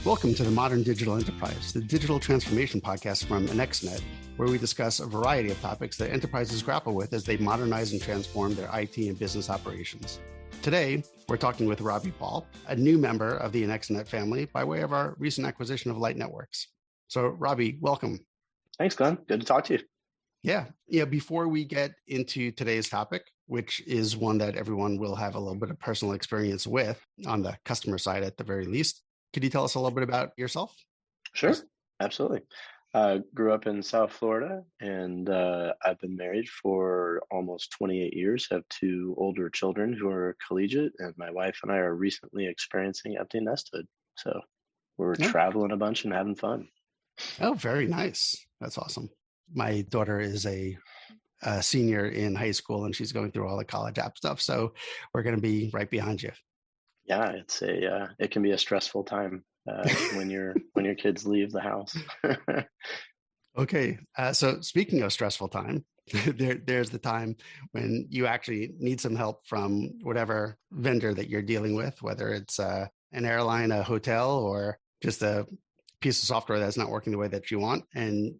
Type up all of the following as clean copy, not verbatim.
Welcome to the Modern Digital Enterprise, the digital transformation podcast from Anexinet, where we discuss a variety of topics that enterprises grapple with as they modernize and transform their IT and business operations. Today, we're talking with Robby Paul, a new member of the Anexinet family by way of our recent acquisition of Light Networks. So, Robby, welcome. Thanks, Glenn. Good to talk to you. Yeah. Before we get into today's topic, which is one that everyone will have a little bit of personal experience with on the customer side at the very least, could you tell us a little bit about yourself? Sure, absolutely. Grew up in South Florida, and I've been married for almost 28 years, have two older children who are collegiate, and my wife and I are recently experiencing empty nesthood. So we're traveling a bunch and having fun. Oh, very nice. That's awesome. My daughter is a senior in high school, and she's going through all the college app stuff. So we're going to be right behind you. Yeah, it can be a stressful time when your kids leave the house. Okay, so speaking of stressful time, there's the time when you actually need some help from whatever vendor that you're dealing with, whether it's an airline, a hotel, or just a piece of software that's not working the way that you want, and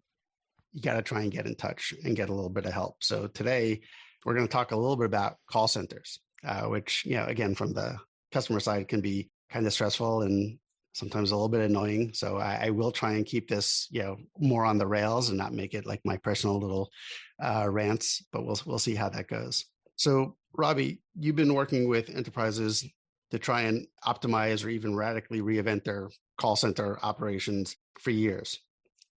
you got to try and get in touch and get a little bit of help. So today, we're going to talk a little bit about call centers, which, again, from the customer side can be kind of stressful and sometimes a little bit annoying. So I will try and keep this, more on the rails and not make it like my personal little rants, but we'll see how that goes. So Robby, you've been working with enterprises to try and optimize or even radically reinvent their call center operations for years.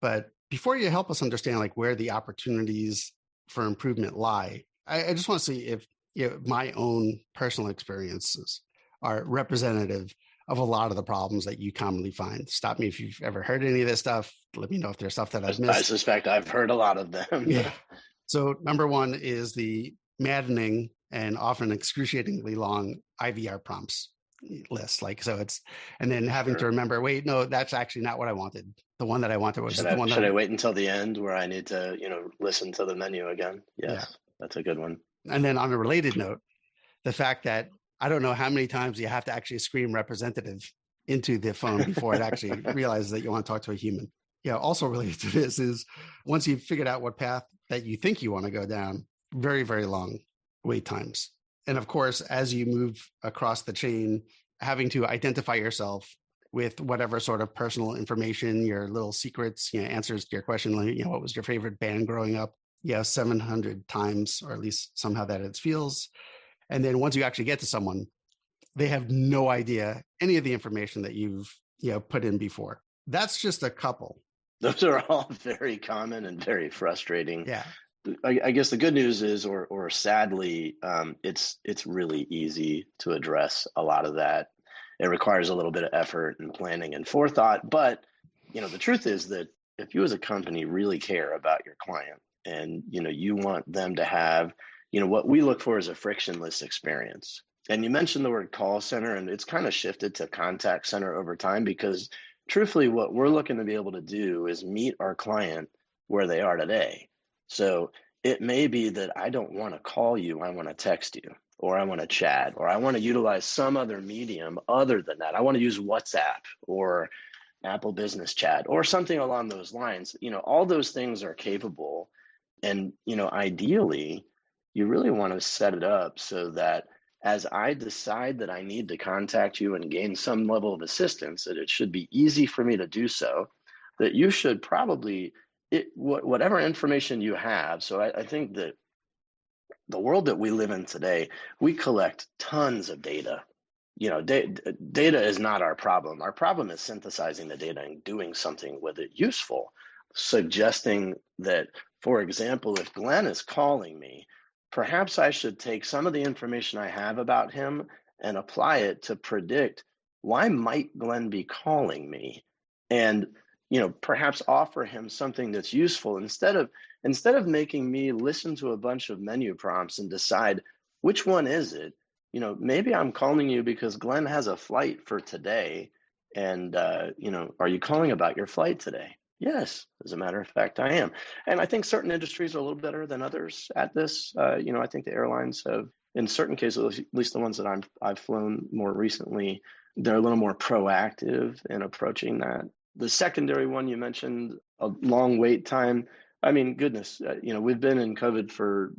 But before you help us understand like where the opportunities for improvement lie, I just want to see if my own personal experiences are representative of a lot of the problems that you commonly find. Stop me if you've ever heard any of this stuff. Let me know if there's stuff that I've missed. I suspect I've heard a lot of them. Yeah. So number one is the maddening and often excruciatingly long IVR prompts list. And then having to remember, wait, no, that's actually not what I wanted. The one that I wanted was the one Should I wait until the end where I need to, listen to the menu again? Yes, That's a good one. And then on a related note, the fact that I don't know how many times you have to actually scream representative into the phone before it actually realizes that you want to talk to a human. Also related to this is once you've figured out what path that you think you want to go down, very, very long wait times. And of course, as you move across the chain, having to identify yourself with whatever sort of personal information, your little secrets, answers to your question, like, what was your favorite band growing up? 700 times, or at least somehow that it feels. And then once you actually get to someone, they have no idea any of the information that you've put in before. That's just a couple. Those are all very common and very frustrating. Yeah. I guess the good news is, or sadly, it's really easy to address a lot of that. It requires a little bit of effort and planning and forethought. But, the truth is that if you as a company really care about your client and, you want them to have what we look for is a frictionless experience. And you mentioned the word call center, and it's kind of shifted to contact center over time because truthfully, what we're looking to be able to do is meet our client where they are today. So it may be that I don't want to call you, I want to text you, or I want to chat, or I want to utilize some other medium other than that. I want to use WhatsApp or Apple Business Chat or something along those lines. All those things are capable. And, ideally, you really want to set it up so that as I decide that I need to contact you and gain some level of assistance, that it should be easy for me to do so, that you should probably, whatever information you have. So I think that the world that we live in today, we collect tons of data. Data is not our problem. Our problem is synthesizing the data and doing something with it useful, suggesting that, for example, if Glenn is calling me, perhaps I should take some of the information I have about him and apply it to predict why might Glenn be calling me, and perhaps offer him something that's useful instead of making me listen to a bunch of menu prompts and decide which one is it. Maybe I'm calling you because Glenn has a flight for today, and are you calling about your flight today? Yes, as a matter of fact, I am. And I think certain industries are a little better than others at this. I think the airlines have, in certain cases, at least the ones that I've flown more recently, they're a little more proactive in approaching that. The secondary one you mentioned, a long wait time. I mean, goodness, we've been in COVID for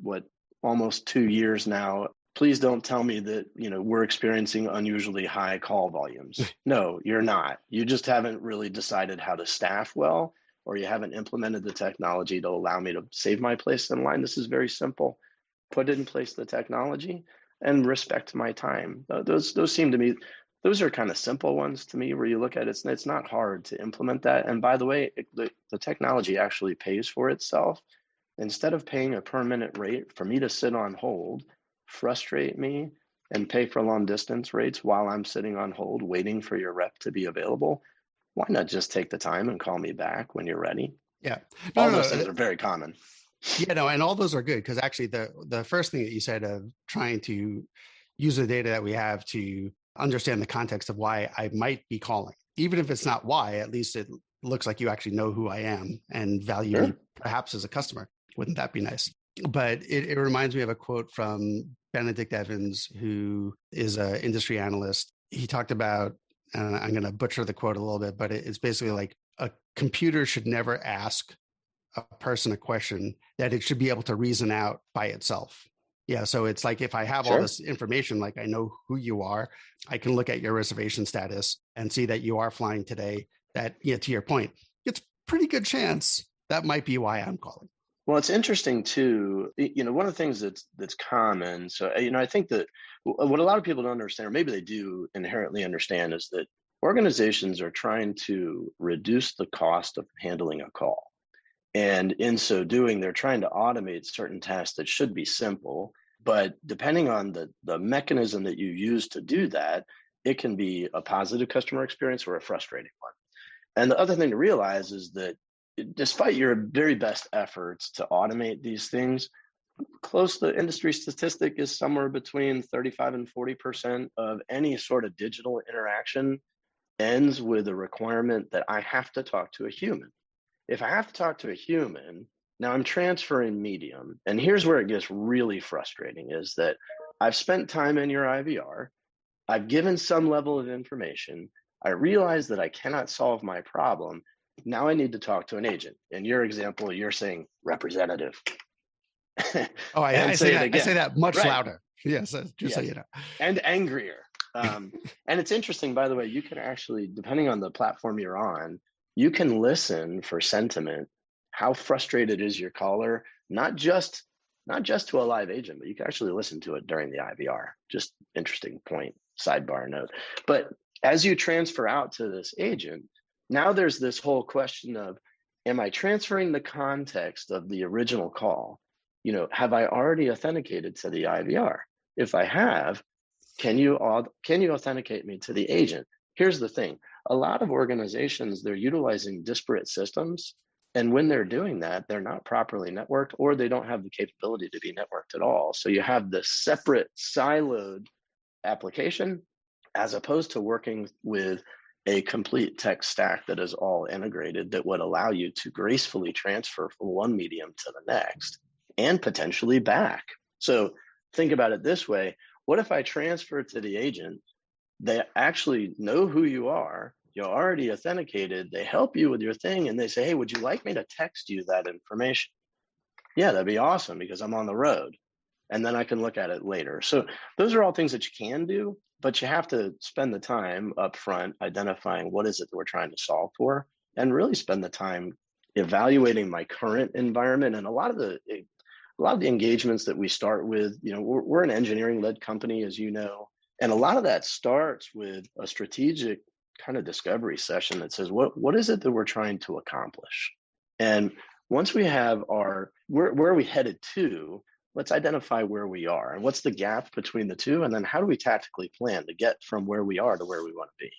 almost 2 years now. Please don't tell me that, we're experiencing unusually high call volumes. No, you're not. You just haven't really decided how to staff well, or you haven't implemented the technology to allow me to save my place in line. This is very simple. Put in place the technology and respect my time. Those seem to me, those are kind of simple ones to me, where you look at it, it's not hard to implement that. And by the way, the technology actually pays for itself. Instead of paying a per minute rate for me to sit on hold, frustrate me, and pay for long distance rates while I'm sitting on hold waiting for your rep to be available, why not just take the time and call me back when you're ready? Yeah. All those things are very common. Yeah, no, and all those are good, because actually the first thing that you said of trying to use the data that we have to understand the context of why I might be calling, even if it's not why, at least it looks like you actually know who I am and value me perhaps as a customer. Wouldn't that be nice? But it reminds me of a quote from Benedict Evans, who is an industry analyst. He talked about, and I'm going to butcher the quote a little bit, but it's basically like, a computer should never ask a person a question that it should be able to reason out by itself. Yeah. So it's like, if I have all this information, like I know who you are, I can look at your reservation status and see that you are flying today. That, to your point, it's pretty good chance that might be why I'm calling. Well, it's interesting too, one of the things that's common. So, I think that what a lot of people don't understand, or maybe they do inherently understand, is that organizations are trying to reduce the cost of handling a call. And in so doing, they're trying to automate certain tasks that should be simple, but depending on the mechanism that you use to do that, it can be a positive customer experience or a frustrating one. And the other thing to realize is that despite your very best efforts to automate these things, the industry statistic is somewhere between 35 and 40% of any sort of digital interaction ends with a requirement that I have to talk to a human. If I have to talk to a human, now I'm transferring medium. And here's where it gets really frustrating, is that I've spent time in your IVR, I've given some level of information, I realize that I cannot solve my problem. Now I need to talk to an agent. In your example, you're saying representative. I say that much louder. Yes, just so you know. And angrier. And it's interesting, by the way, you can actually, depending on the platform you're on, you can listen for sentiment. How frustrated is your caller? Not just to a live agent, but you can actually listen to it during the IVR. Just interesting point, sidebar note. But as you transfer out to this agent, now there's this whole question of, am I transferring the context of the original call? Have I already authenticated to the IVR? If I have, can you authenticate me to the agent? Here's the thing. A lot of organizations, they're utilizing disparate systems. And when they're doing that, they're not properly networked, or they don't have the capability to be networked at all. So you have this separate siloed application, as opposed to working with a complete tech stack that is all integrated, that would allow you to gracefully transfer from one medium to the next and potentially back. So think about it this way. What if I transfer to the agent? They actually know who you are. You're already authenticated. They help you with your thing, and they say, hey, would you like me to text you that information? Yeah, that'd be awesome, because I'm on the road. And then I can look at it later. So those are all things that you can do, but you have to spend the time up front identifying what is it that we're trying to solve for, and really spend the time evaluating my current environment. And a lot of the engagements that we start with, we're an engineering-led company, as you know, and a lot of that starts with a strategic kind of discovery session that says, what is it that we're trying to accomplish? And once we have where are we headed to, let's identify where we are and what's the gap between the two, and then how do we tactically plan to get from where we are to where we want to be.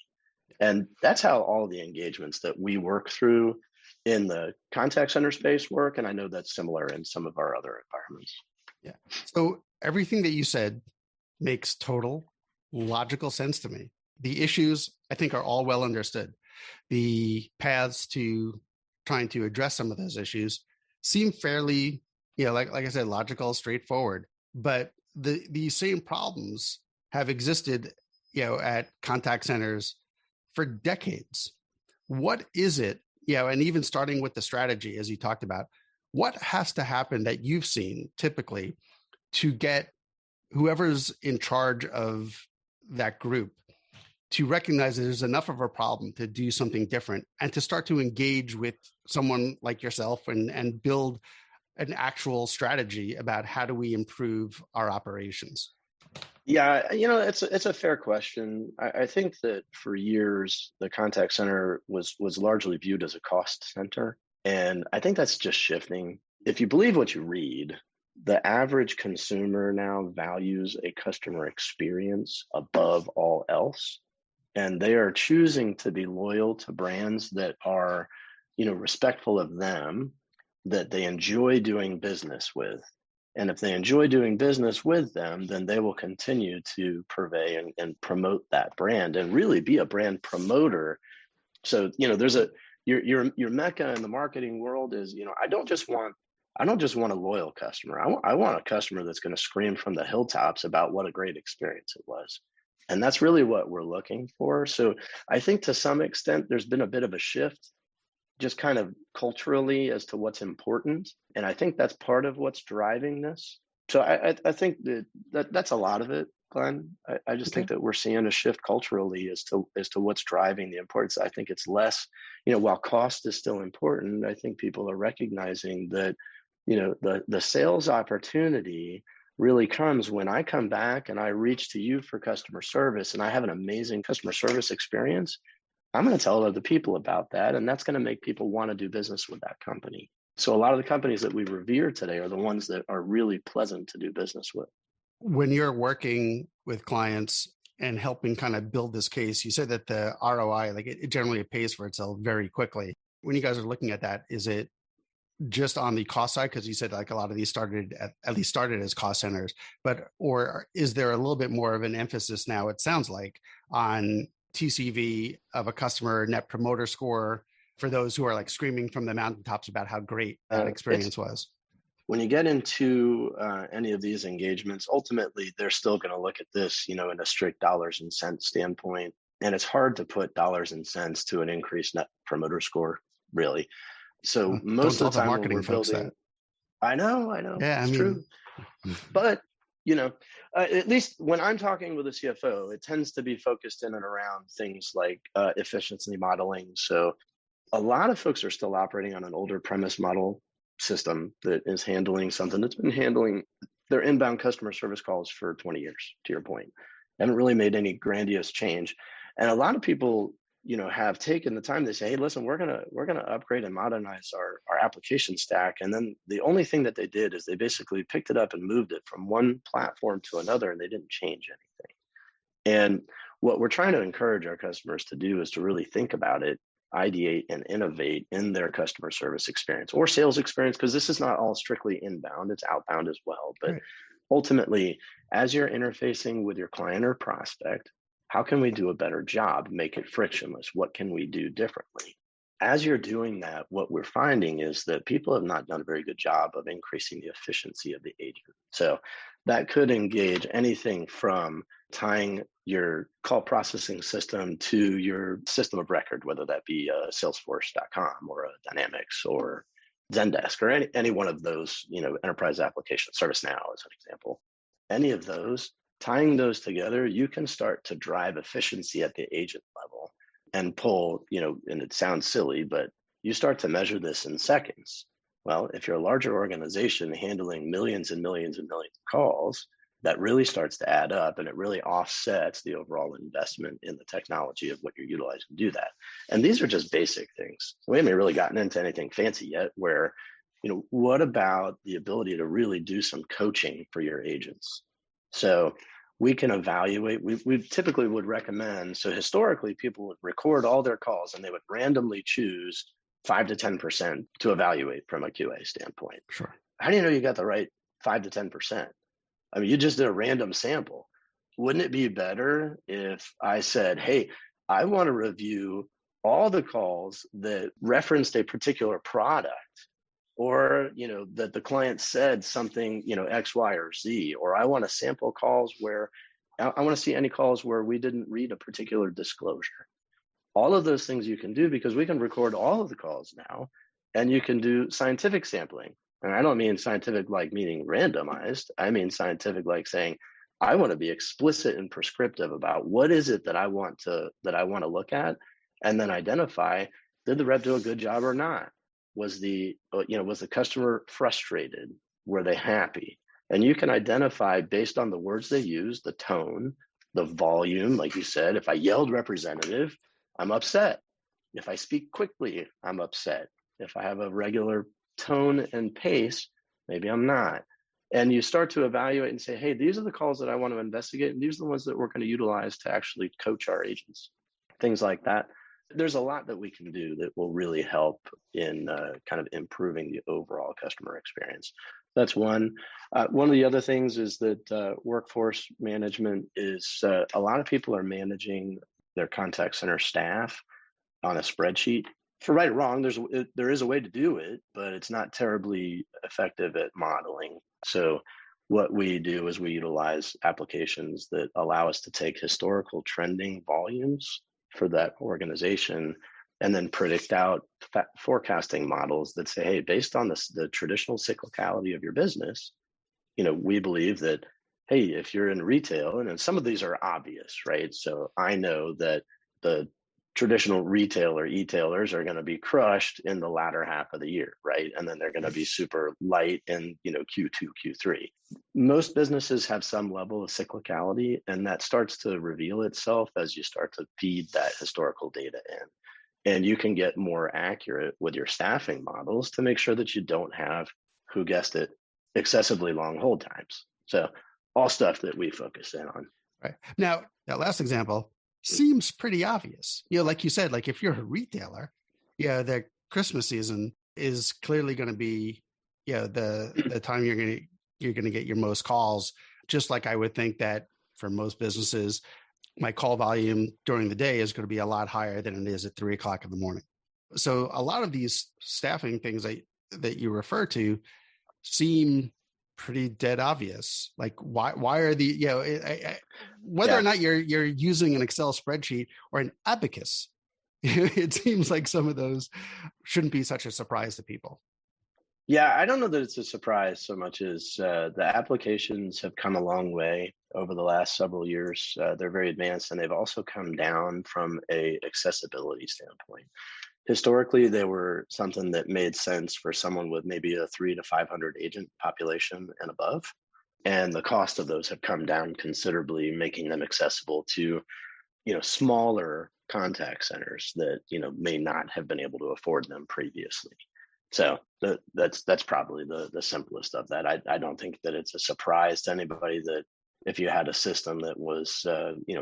And that's how all the engagements that we work through in the contact center space work. And I know that's similar in some of our other environments. Yeah. So everything that you said makes total logical sense to me. The issues, I think, are all well understood. The paths to trying to address some of those issues seem fairly, like I said, logical, straightforward. But the same problems have existed at contact centers for decades. What is it, and even starting with the strategy, as you talked about, what has to happen that you've seen typically to get whoever's in charge of that group to recognize that there's enough of a problem to do something different and to start to engage with someone like yourself and build an actual strategy about how do we improve our operations? Yeah, it's a fair question. I think that for years the contact center was largely viewed as a cost center, and I think that's just shifting. If you believe what you read, the average consumer now values a customer experience above all else, and they are choosing to be loyal to brands that are, respectful of them, that they enjoy doing business with. And if they enjoy doing business with them, then they will continue to purvey and promote that brand and really be a brand promoter. So, there's your mecca in the marketing world is, I don't just want a loyal customer. I want a customer that's going to scream from the hilltops about what a great experience it was. And that's really what we're looking for. So I think to some extent, there's been a bit of a shift just kind of culturally as to what's important. And I think that's part of what's driving this. So I think that's a lot of it, Glenn. I just think that we're seeing a shift culturally as to what's driving the importance. I think it's less, while cost is still important, I think people are recognizing that, the sales opportunity really comes when I come back and I reach to you for customer service and I have an amazing customer service experience. I'm going to tell other people about that, and that's going to make people want to do business with that company. So a lot of the companies that we revere today are the ones that are really pleasant to do business with. When you're working with clients and helping kind of build this case, you said that the ROI, like it generally pays for itself very quickly. When you guys are looking at that, is it just on the cost side? Because you said like a lot of these started as cost centers, or is there a little bit more of an emphasis now, it sounds like, on TCV of a customer net promoter score for those who are like screaming from the mountaintops about how great that experience was? When you get into any of these engagements, ultimately, they're still going to look at this, in a strict dollars and cents standpoint. And it's hard to put dollars and cents to an increased net promoter score, really. So most of the time when we're building, I know, yeah, it's true. But at least when I'm talking with a CFO, it tends to be focused in and around things like efficiency modeling. So a lot of folks are still operating on an older premise model system that is handling something that's been handling their inbound customer service calls for 20 years, to your point. They haven't really made any grandiose change. And a lot of people, have taken the time to say, hey, listen, we're gonna upgrade and modernize our application stack. And then the only thing that they did is they basically picked it up and moved it from one platform to another, and they didn't change anything. And what we're trying to encourage our customers to do is to really think about it, ideate and innovate in their customer service experience or sales experience, because this is not all strictly inbound, it's outbound as well. But ultimately, as you're interfacing with your client or prospect, how can we do a better job, make it frictionless? What can we do differently? As you're doing that, what we're finding is that people have not done a very good job of increasing the efficiency of the agent. So that could engage anything from tying your call processing system to your system of record, whether that be Salesforce.com or a Dynamics or Zendesk or any one of those, enterprise applications, ServiceNow as an example. Any of those, tying those together, you can start to drive efficiency at the agent level and pull, and it sounds silly, but you start to measure this in seconds. Well, if you're a larger organization handling millions and millions and millions of calls, that really starts to add up and it really offsets the overall investment in the technology of what you're utilizing to do that. And these are just basic things. We haven't really gotten into anything fancy yet where, what about the ability to really do some coaching for your agents? So we can evaluate, we typically would recommend, so historically people would record all their calls and they would randomly choose 5 to 10% to evaluate from a QA standpoint. Sure. How do you know you got the right 5 to 10%? I mean, you just did a random sample. Wouldn't it be better if I said, hey, I want to review all the calls that referenced a particular product, or, that the client said something, X, Y, or Z, or I want to sample calls where I want to see any calls where we didn't read a particular disclosure. All of those things you can do because we can record all of the calls now, and you can do scientific sampling. And I don't mean scientific like meaning randomized. I mean scientific like saying, I want to be explicit and prescriptive about what is it that I want to look at, and then identify, did the rep do a good job or not? Was the customer frustrated? Were they happy? And you can identify based on the words they use, the tone, the volume, like you said. If I yelled representative, I'm upset. If I speak quickly, I'm upset. If I have a regular tone and pace, maybe I'm not. And you start to evaluate and say, hey, these are the calls that I want to investigate, and these are the ones that we're going to utilize to actually coach our agents, things like that. There's a lot that we can do that will really help in kind of improving the overall customer experience. That's one. One of the other things is that workforce management is a lot of people are managing their contact center staff on a spreadsheet. For right or wrong, there is a way to do it, but it's not terribly effective at modeling. So what we do is we utilize applications that allow us to take historical trending volumes for that organization and then predict out forecasting models that say, hey, based on the traditional cyclicality of your business, we believe that, hey, if you're in retail, and some of these are obvious, right? So I know that the traditional e-tailers are going to be crushed in the latter half of the year, right? And then they're going to be super light in, Q2, Q3. Most businesses have some level of cyclicality, and that starts to reveal itself as you start to feed that historical data in. And you can get more accurate with your staffing models to make sure that you don't have, who guessed it, excessively long hold times. So all stuff that we focus in on. Right. Now, that last example seems pretty obvious. Like you said, like if you're a retailer, the Christmas season is clearly going to be, the time you're going to get your most calls. Just like I would think that for most businesses, my call volume during the day is going to be a lot higher than it is at 3:00 in the morning. So a lot of these staffing things that you refer to seem pretty dead obvious. Like why are the whether or not you're using an Excel spreadsheet or an abacus, it seems like some of those shouldn't be such a surprise to people. Yeah, I don't know that it's a surprise so much as the applications have come a long way over the last several years. They're very advanced, and they've also come down from a accessibility standpoint. Historically, they were something that made sense for someone with maybe a 300 to 500 agent population and above. And the cost of those have come down considerably, making them accessible to, smaller contact centers that, may not have been able to afford them previously. So that's probably the simplest of that. I don't think that it's a surprise to anybody that if you had a system that was,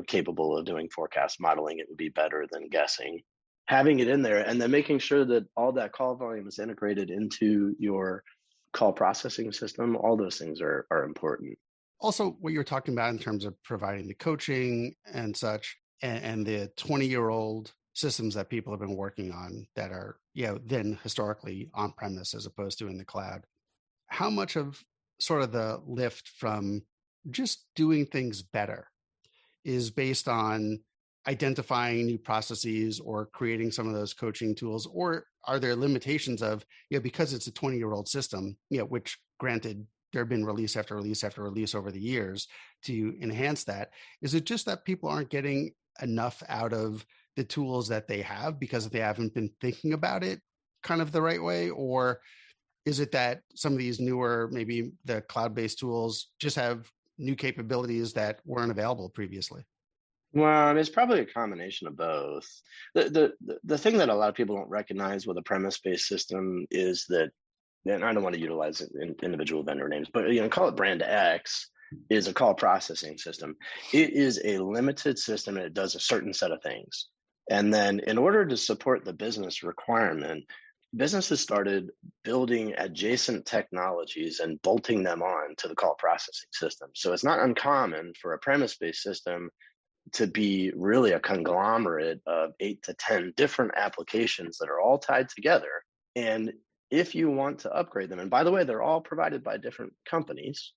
capable of doing forecast modeling, it would be better than guessing. Having it in there and then making sure that all that call volume is integrated into your call processing system, all those things are important. Also, what you're talking about in terms of providing the coaching and such, and the 20-year-old systems that people have been working on that are, then historically on premise as opposed to in the cloud. How much of sort of the lift from just doing things better is based on identifying new processes or creating some of those coaching tools, or are there limitations of, because it's a 20-year-old system, which granted there have been release after release after release over the years to enhance that. Is it just that people aren't getting enough out of the tools that they have because they haven't been thinking about it kind of the right way? Or is it that some of these newer, maybe the cloud-based tools just have new capabilities that weren't available previously? Well, it's probably a combination of both. The thing that a lot of people don't recognize with a premise-based system is that, and I don't want to utilize individual vendor names, but call it brand X, is a call processing system. It is a limited system and it does a certain set of things. And then in order to support the business requirement, businesses started building adjacent technologies and bolting them on to the call processing system. So it's not uncommon for a premise-based system to be really a conglomerate of 8 to 10 different applications that are all tied together. And if you want to upgrade them, and by the way, they're all provided by different companies.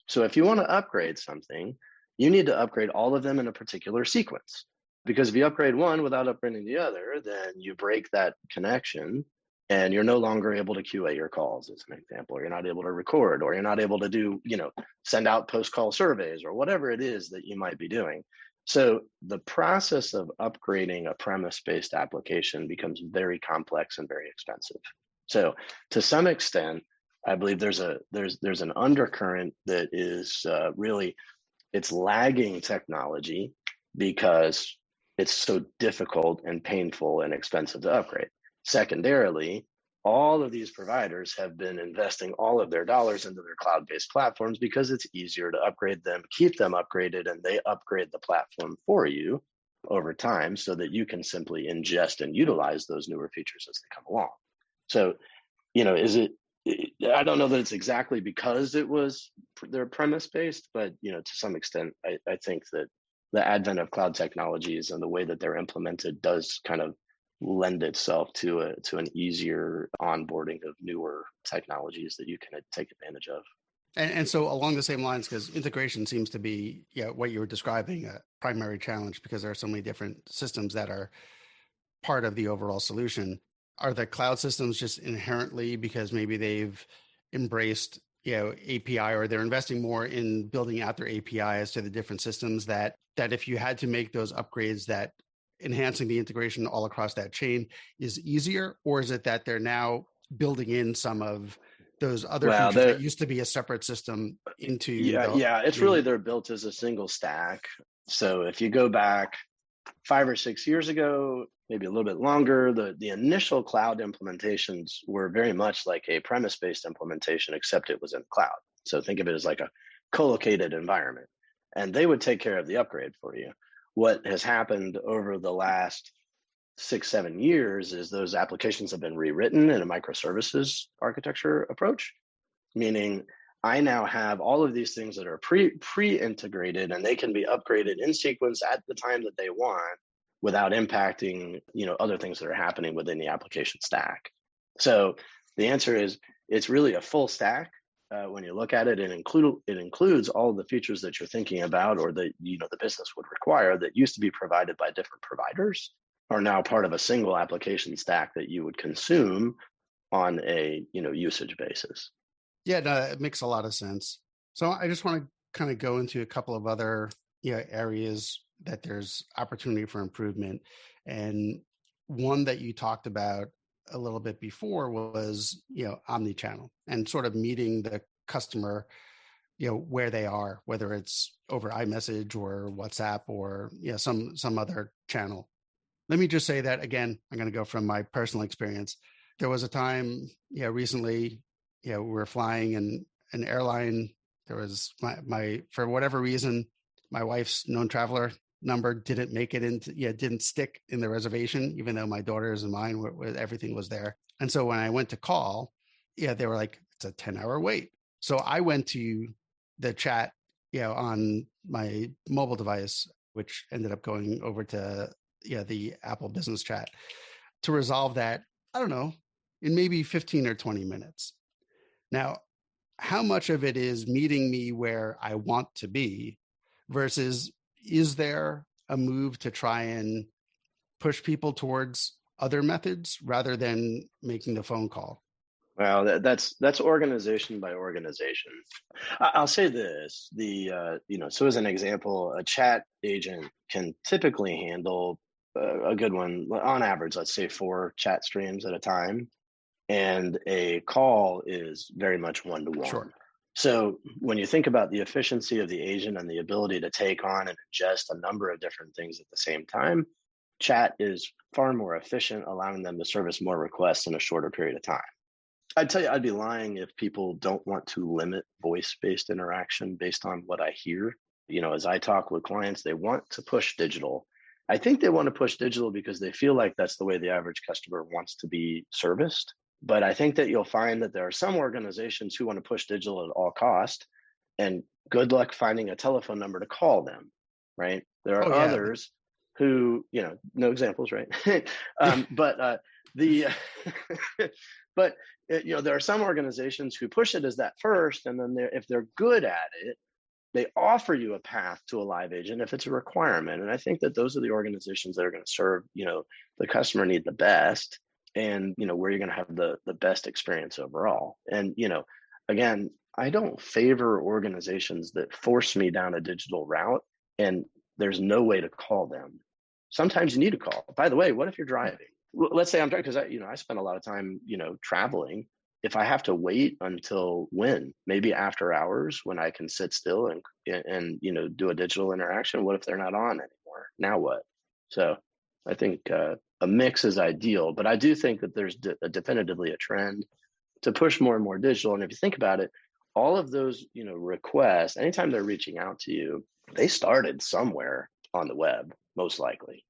So if you want to upgrade something, you need to upgrade all of them in a particular sequence. Because if you upgrade one without upgrading the other, then you break that connection and you're no longer able to QA your calls, as an example. You're not able to record, or you're not able to do, send out post-call surveys or whatever it is that you might be doing. So the process of upgrading a premise-based application becomes very complex and very expensive. So to some extent, I believe there's an undercurrent that is really, it's lagging technology because it's so difficult and painful and expensive to upgrade. Secondarily, all of these providers have been investing all of their dollars into their cloud-based platforms because it's easier to upgrade them, keep them upgraded, and they upgrade the platform for you over time so that you can simply ingest and utilize those newer features as they come along. So, I don't know that it's exactly because they're premise-based, but, to some extent, I think that the advent of cloud technologies and the way that they're implemented does kind of lend itself to an easier onboarding of newer technologies that you can take advantage of. And so along the same lines, because integration seems to be what you were describing, a primary challenge, because there are so many different systems that are part of the overall solution. Are the cloud systems just inherently, because maybe they've embraced API, or they're investing more in building out their APIs to the different systems, that if you had to make those upgrades, that enhancing the integration all across that chain is easier? Or is it that they're now building in some of those other features that used to be a separate system into it's really, they're built as a single stack. So if you go back 5 or 6 years ago, maybe a little bit longer, the initial cloud implementations were very much like a premise-based implementation, except it was in cloud. So think of it as like a co-located environment, and they would take care of the upgrade for you. What has happened over the last 6-7 years is those applications have been rewritten in a microservices architecture approach, meaning I now have all of these things that are pre-integrated, and they can be upgraded in sequence at the time that they want without impacting, other things that are happening within the application stack. So the answer is, it's really a full stack. When you look at it, it includes all of the features that you're thinking about, or that the business would require, that used to be provided by different providers, are now part of a single application stack that you would consume on a usage basis. Yeah, no, it makes a lot of sense. So I just want to kind of go into a couple of other areas that there's opportunity for improvement. And one that you talked about a little bit before was, omnichannel, and sort of meeting the customer, where they are, whether it's over iMessage or WhatsApp or some other channel. Let me just say that again, I'm going to go from my personal experience. There was a time, recently, we were flying in an airline. There was my for whatever reason, my wife's known traveler number didn't make it into, didn't stick in the reservation, even though my daughter's and mine everything was there. And so when I went to call, they were like, it's a 10-hour wait. So I went to the chat, on my mobile device, which ended up going over to the Apple Business Chat, to resolve that, I don't know, in maybe 15 or 20 minutes. Now, how much of it is meeting me where I want to be versus, is there a move to try and push people towards other methods rather than making the phone call? Well, that's organization by organization. I'll say this: so as an example, a chat agent can typically handle a good one on average. Let's say 4 chat streams at a time, and a call is very much one-to-one. Sure. So when you think about the efficiency of the agent and the ability to take on and ingest a number of different things at the same time, chat is far more efficient, allowing them to service more requests in a shorter period of time. I'd tell you, I'd be lying if people don't want to limit voice-based interaction based on what I hear. As I talk with clients, they want to push digital. I think they want to push digital because they feel like that's the way the average customer wants to be serviced. But I think that you'll find that there are some organizations who want to push digital at all cost, and good luck finding a telephone number to call them, right? There are others who, no examples, right? But there are some organizations who push it as that first, and then if they're good at it, they offer you a path to a live agent if it's a requirement. And I think that those are the organizations that are going to serve, the customer need the best, and, where you're going to have the best experience overall. And, again, I don't favor organizations that force me down a digital route and there's no way to call them. Sometimes you need to call. By the way, what if you're driving? Let's say I'm driving, because I spend a lot of time, traveling. If I have to wait until when? Maybe after hours when I can sit still and do a digital interaction. What if they're not on anymore? Now what? So I think a mix is ideal, but I do think that there's definitively a trend to push more and more digital. And if you think about it, all of those requests, anytime they're reaching out to you, they started somewhere on the web, most likely.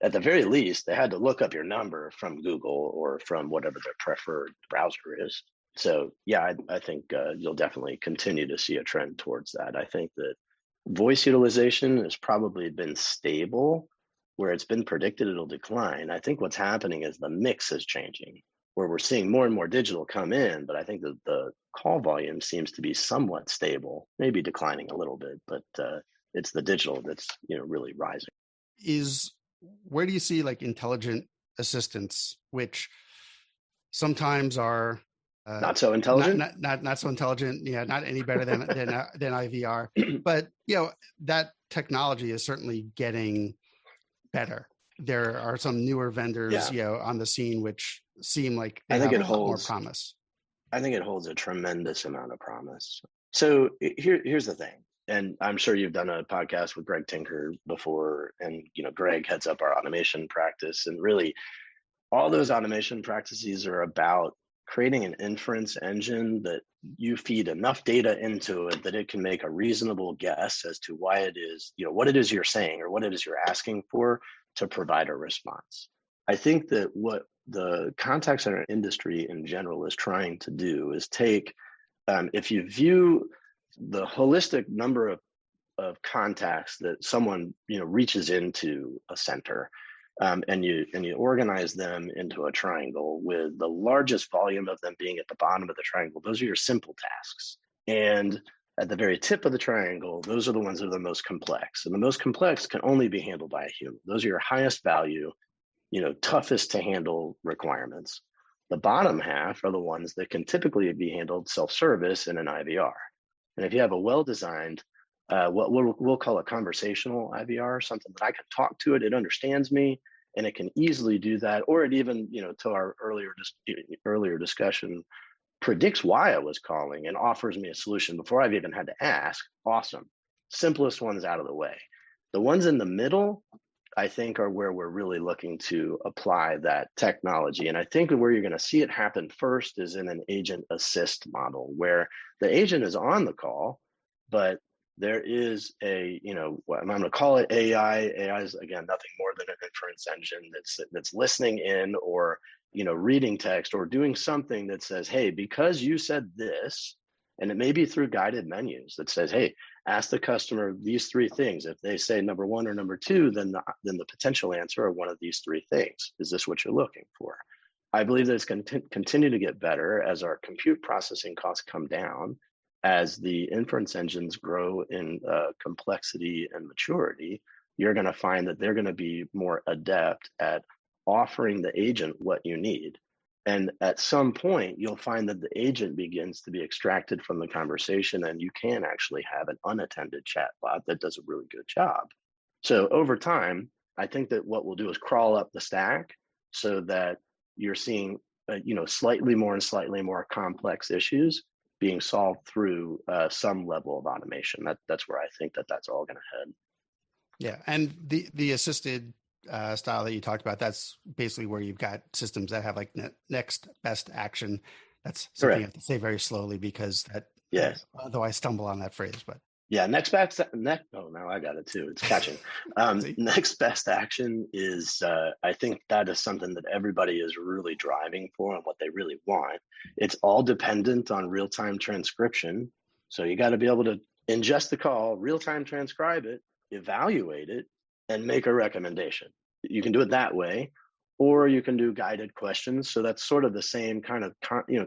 At the very least, they had to look up your number from Google or from whatever their preferred browser is. So yeah, I think you'll definitely continue to see a trend towards that. I think that voice utilization has probably been stable, where it's been predicted it'll decline. I think what's happening is the mix is changing, where we're seeing more and more digital come in, but I think that the call volume seems to be somewhat stable, maybe declining a little bit, but it's the digital that's really rising. Where do you see like intelligent assistants, which sometimes are not so intelligent? Not so intelligent. Yeah, not any better than IVR. But that technology is certainly getting better. There are some newer vendors, on the scene which seem like they have a lot more promise. I think it holds a tremendous amount of promise. So here's the thing. And I'm sure you've done a podcast with Greg Tinker before, and Greg heads up our automation practice, and really all those automation practices are about creating an inference engine that you feed enough data into it that it can make a reasonable guess as to why it is, what it is you're saying or what it is you're asking for to provide a response. I think that what the contact center industry in general is trying to do is take, if you view the holistic number of contacts that someone reaches into a center, and you organize them into a triangle with the largest volume of them being at the bottom of the triangle, those are your simple tasks. And at the very tip of the triangle, those are the ones that are the most complex. And the most complex can only be handled by a human. Those are your highest value, toughest to handle requirements. The bottom half are the ones that can typically be handled self-service in an IVR. And if you have a well-designed, what we'll call a conversational IVR, something that I can talk to it, it understands me, and it can easily do that, or it even, to our earlier discussion, predicts why I was calling and offers me a solution before I've even had to ask. Awesome. Simplest ones out of the way. The ones in the middle, I think, are where we're really looking to apply that technology. And I think where you're going to see it happen first is in an agent assist model, where the agent is on the call, but there is I'm going to call it AI. AI is, again, nothing more than an inference engine that's listening in, or reading text, or doing something that says, hey, because you said this, and it may be through guided menus that says, hey, ask the customer these three things. If they say number one or number two, then the potential answer are one of these three things. Is this what you're looking for? I believe that it's going to continue to get better as our compute processing costs come down, as the inference engines grow in complexity and maturity. You're going to find that they're going to be more adept at offering the agent what you need. And at some point, you'll find that the agent begins to be extracted from the conversation, and you can actually have an unattended chatbot that does a really good job. So over time, I think that what we'll do is crawl up the stack so that you're seeing, slightly more complex issues being solved through some level of automation. That's where I think that's all going to head. Yeah, and the assisted style that you talked about, that's basically where you've got systems that have like next best action. That's something Correct. You have to say very slowly, because that, yes, although I stumble on that phrase, but yeah, next, oh, now I got it too. It's catching. Next best action is, I think that is something that everybody is really driving for and what they really want. It's all dependent on real-time transcription. So you got to be able to ingest the call, real-time transcribe it, evaluate it, and make a recommendation. You can do it that way, or you can do guided questions. So that's sort of the same kind of,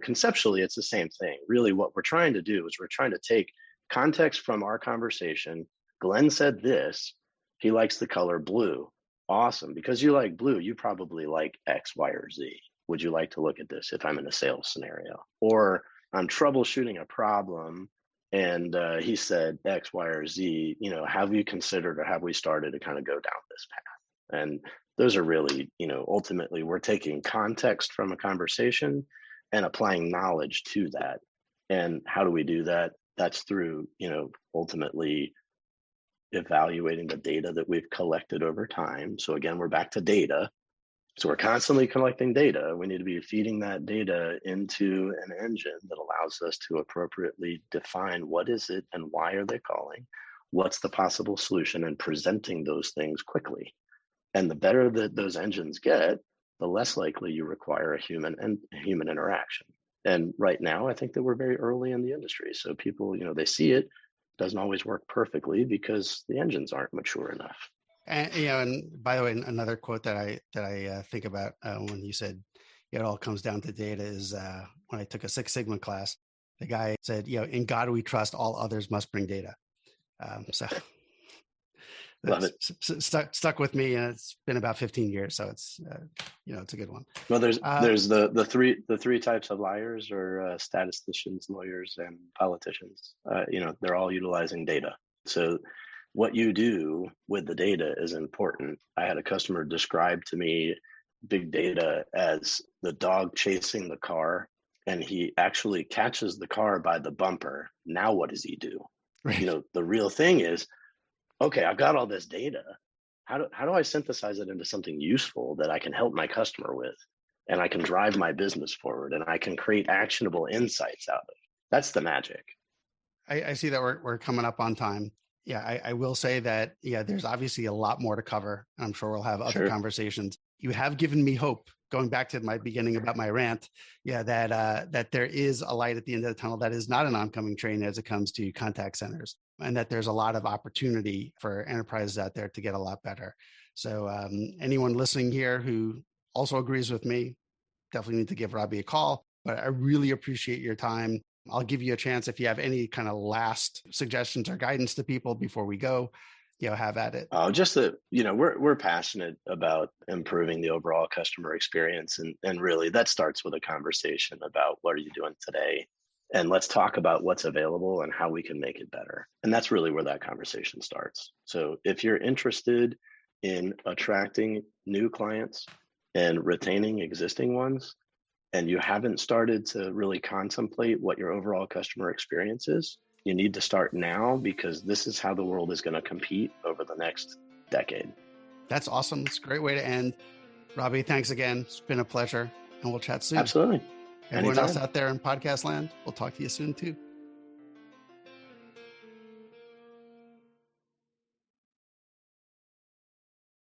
conceptually, it's the same thing. Really, what we're trying to do is we're trying to take context from our conversation. Glenn said this, he likes the color blue. Awesome. Because you like blue, you probably like X, Y, or Z. Would you like to look at this if I'm in a sales scenario? Or I'm troubleshooting a problem and he said X, Y, or Z, have you considered or have we started to kind of go down this path? And those are really, ultimately we're taking context from a conversation and applying knowledge to that. And how do we do that? That's through, ultimately evaluating the data that we've collected over time. So again, we're back to data. So we're constantly collecting data. We need to be feeding that data into an engine that allows us to appropriately define what is it and why are they calling, what's the possible solution, and presenting those things quickly. And the better that those engines get, the less likely you require a human interaction. And right now, I think that we're very early in the industry. So people, they see it, doesn't always work perfectly because the engines aren't mature enough. And and by the way, another quote that I think about when you said it all comes down to data is when I took a Six Sigma class, the guy said, in God we trust, all others must bring data. So Love it. Stuck with me, and it's been about 15 years, so it's it's a good one. Well, there's the three types of liars, or statisticians, lawyers, and politicians. They're all utilizing data. So what you do with the data is important. I had a customer describe to me big data as the dog chasing the car, and he actually catches the car by the bumper. Now what does he do? Right. The real thing is, okay, I've got all this data. How do I synthesize it into something useful that I can help my customer with, and I can drive my business forward, and I can create actionable insights out of it? That's the magic. I see that we're coming up on time. Yeah, I will say that, there's obviously a lot more to cover. I'm sure we'll have other conversations. You have given me hope, going back to my beginning about my rant, that there is a light at the end of the tunnel that is not an oncoming train as it comes to contact centers, and that there's a lot of opportunity for enterprises out there to get a lot better. So anyone listening here who also agrees with me, definitely need to give Robby a call. But I really appreciate your time. I'll give you a chance if you have any kind of last suggestions or guidance to people before we go. Have at it. Just that, we're passionate about improving the overall customer experience. And really that starts with a conversation about what are you doing today? And let's talk about what's available and how we can make it better. And that's really where that conversation starts. So if you're interested in attracting new clients and retaining existing ones, and you haven't started to really contemplate what your overall customer experience is, you need to start now, because this is how the world is going to compete over the next decade. That's awesome. It's a great way to end. Robby, thanks again. It's been a pleasure, and we'll chat soon. Absolutely. Everyone else out there in podcast land, we'll talk to you soon too.